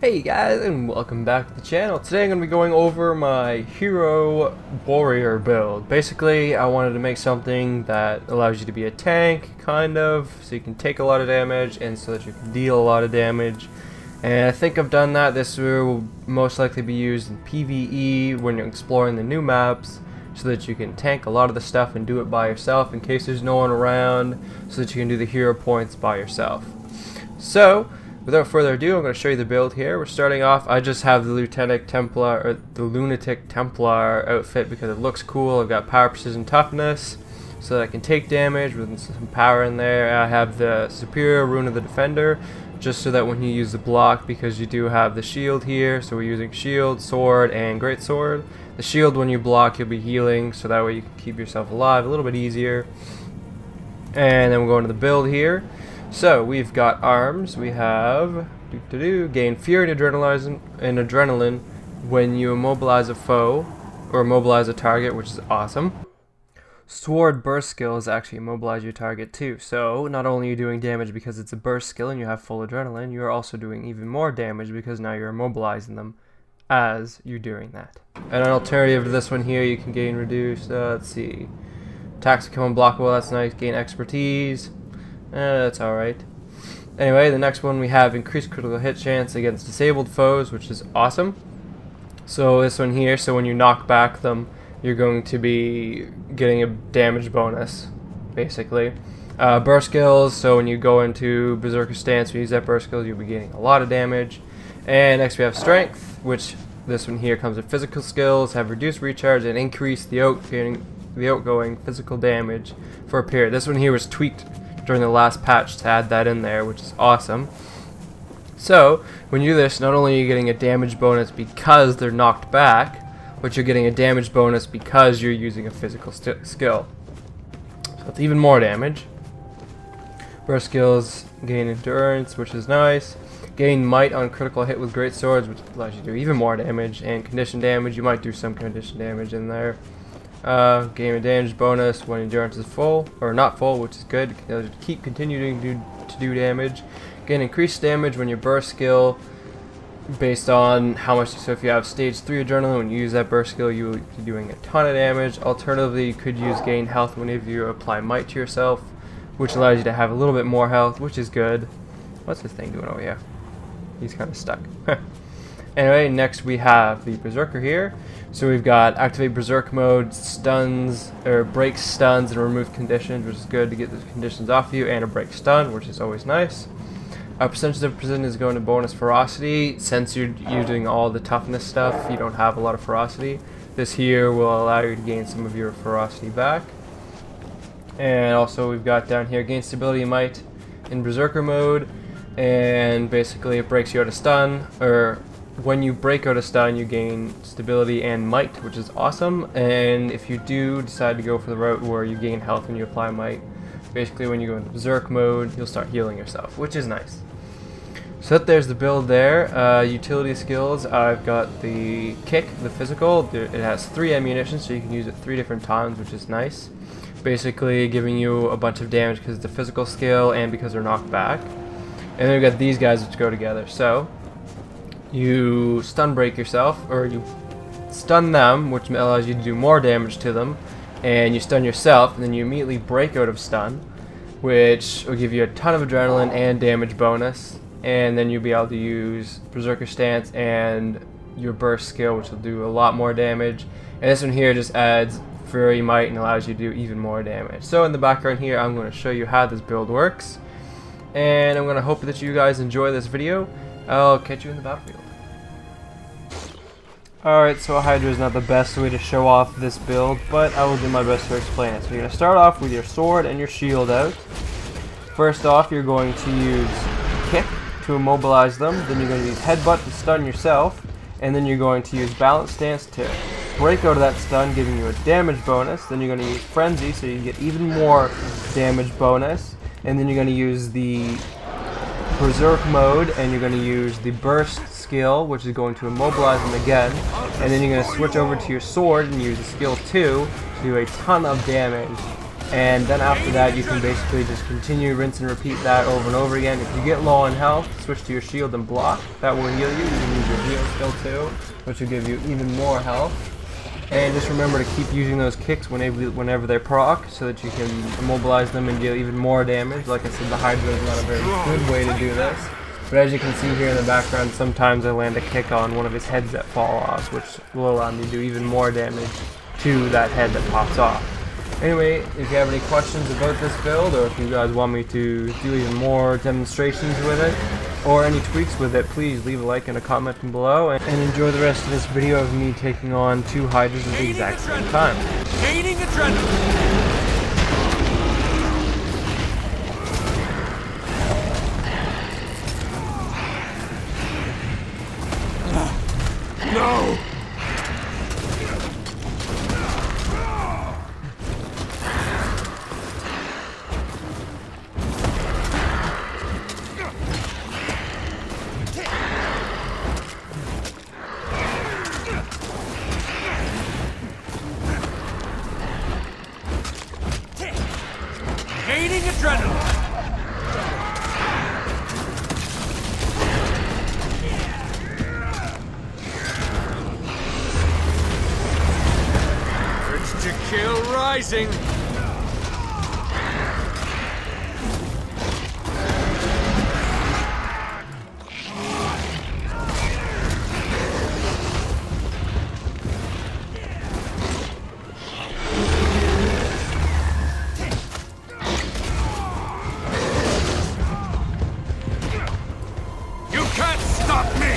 Hey guys, and welcome back to the channel. Today I'm going to be going over my Hero Warrior build. Basically, I wanted to make something that allows you to be a tank, kind of, so you can take a lot of damage and so that you can deal a lot of damage. And I think I've done that. This will most likely be used in PvE when you're exploring the new maps, so that you can tank a lot of the stuff and do it by yourself in case there's no one around, so that you can do the hero points by yourself. So, without further ado, I'm going to show you the build here. We're starting off, I just have the Lunatic Templar outfit because it looks cool. I've got power, precision, toughness, so that I can take damage with some power in there. I have the superior rune of the defender, just so that when you use the block, because you do have the shield here, so we're using shield, sword, and great sword. The shield, when you block, you'll be healing, so that way you can keep yourself alive a little bit easier. And then we're going to the build here. So we've got arms. We have gain fury and adrenaline when you immobilize a foe or immobilize a target, which is awesome. Sword burst skills actually immobilize your target too. So not only are you doing damage because it's a burst skill and you have full adrenaline, you are also doing even more damage because now you're immobilizing them as you're doing that. And an alternative to this one here, you can gain reduced. Let's see, attacks become unblockable. That's nice. Gain expertise. That's alright. Anyway, the next one we have increased critical hit chance against disabled foes, which is awesome. So this one here, so when you knock back them, you're going to be getting a damage bonus, basically. Burst skills, so when you go into Berserker stance, when you use that burst skills, you'll be getting a lot of damage. And next we have strength, which this one here comes with physical skills, have reduced recharge, and increase the outgoing physical damage for a period. This one here was tweaked during the last patch to add that in there, which is awesome. So when you do this, not only are you getting a damage bonus because they're knocked back, but you're getting a damage bonus because you're using a physical skill. So it's even more damage. Burst skills gain endurance, which is nice. Gain might on critical hit with great swords, which allows you to do even more damage. And condition damage, you might do some condition damage in there. Gain a damage bonus when endurance is full, or not full, which is good. You keep continuing to do damage. Gain increased damage when your burst skill, based on how much. So if you have stage 3 adrenaline, when you use that burst skill, you will be doing a ton of damage. Alternatively, you could use gain health whenever you apply might to yourself, which allows you to have a little bit more health, which is good. What's this thing doing over here? He's kind of stuck. Anyway, next we have the Berserker here. So we've got activate Berserk mode, stuns, or breaks stuns and remove conditions, which is good to get the conditions off you, and a break stun, which is always nice. Percentage of precision is going to bonus ferocity. Since you're using all the toughness stuff, you don't have a lot of ferocity. This here will allow you to gain some of your ferocity back. And also we've got down here, gain stability and might in Berserker mode, and basically it breaks you out of stun, or when you break out a stun, you gain stability and might, which is awesome. And if you do decide to go for the route where you gain health when you apply might, basically when you go into Berserk mode, you'll start healing yourself, which is nice. So there's the build there. Utility skills, I've got the kick, the physical. It has 3 ammunition, so you can use it 3 different times, which is nice. Basically giving you a bunch of damage because it's a physical skill and because they're knocked back. And then we've got these guys which go together. So you stun break yourself, or you stun them, which allows you to do more damage to them, and you stun yourself, and then you immediately break out of stun, which will give you a ton of adrenaline and damage bonus, and then you'll be able to use Berserker stance and your burst skill, which will do a lot more damage. And this one here just adds fury might and allows you to do even more damage. So in the background here, I'm going to show you how this build works, and I'm going to hope that you guys enjoy this video. I'll catch you in the battlefield. Alright, so Hydra is not the best way to show off this build, but I will do my best to explain it. So you're going to start off with your sword and your shield out. First off, you're going to use kick to immobilize them, then you're going to use headbutt to stun yourself, and then you're going to use balance stance to break out of that stun, giving you a damage bonus. Then you're going to use frenzy, so you get even more damage bonus, and then you're going to use the Berserk mode, and you're going to use the burst skill, which is going to immobilize them again, and then you're going to switch over to your sword and use the skill 2 to do a ton of damage And then after that, you can basically just continue, rinse and repeat that over and over again. If you get low on health, switch to your shield and block. That will heal you. You can use your heal skill too, which will give you even more health. And just remember to keep using those kicks whenever they proc, so that you can immobilize them and deal even more damage. Like I said, the Hydra is not a very good way to do this. But as you can see here in the background, sometimes I land a kick on one of his heads that fall off, which will allow me to do even more damage to that head that pops off. Anyway, if you have any questions about this build, or if you guys want me to do even more demonstrations with it, or any tweaks with it, please leave a like and a comment below, and enjoy the rest of this video of me taking on 2 Hydras at the exact same time. Gaining adrenaline! No! Gaining adrenaline! Urge to kill rising! Can't stop me!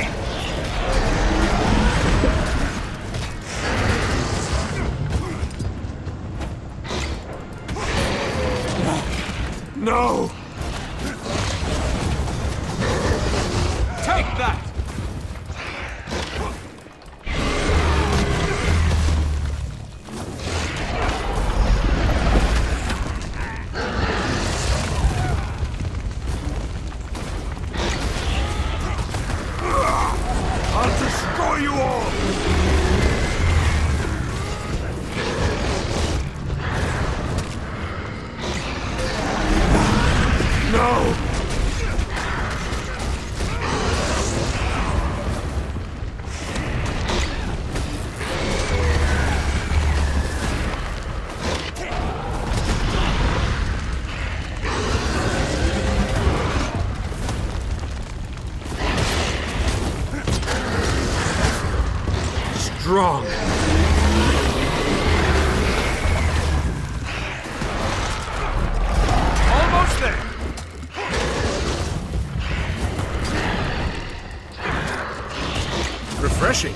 No! Take that! I'll destroy you all! No! Strong. Almost there. Refreshing.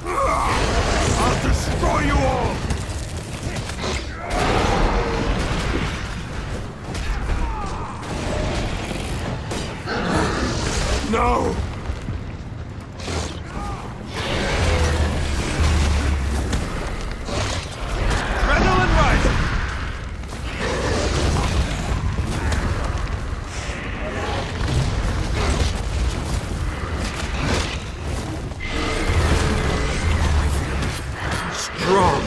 I'll destroy you all. No! Adrenaline rising! Strong!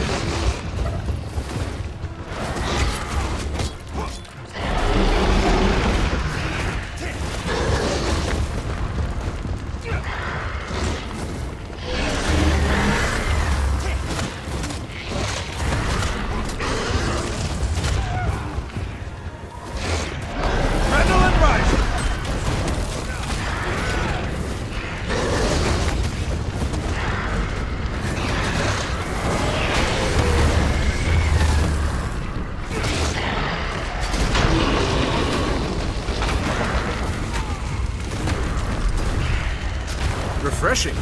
Refreshing.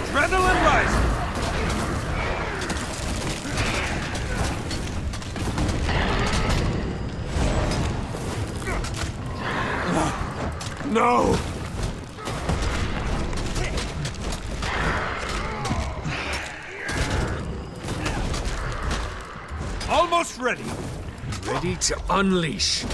Adrenaline rising. No. Almost ready. Ready to unleash.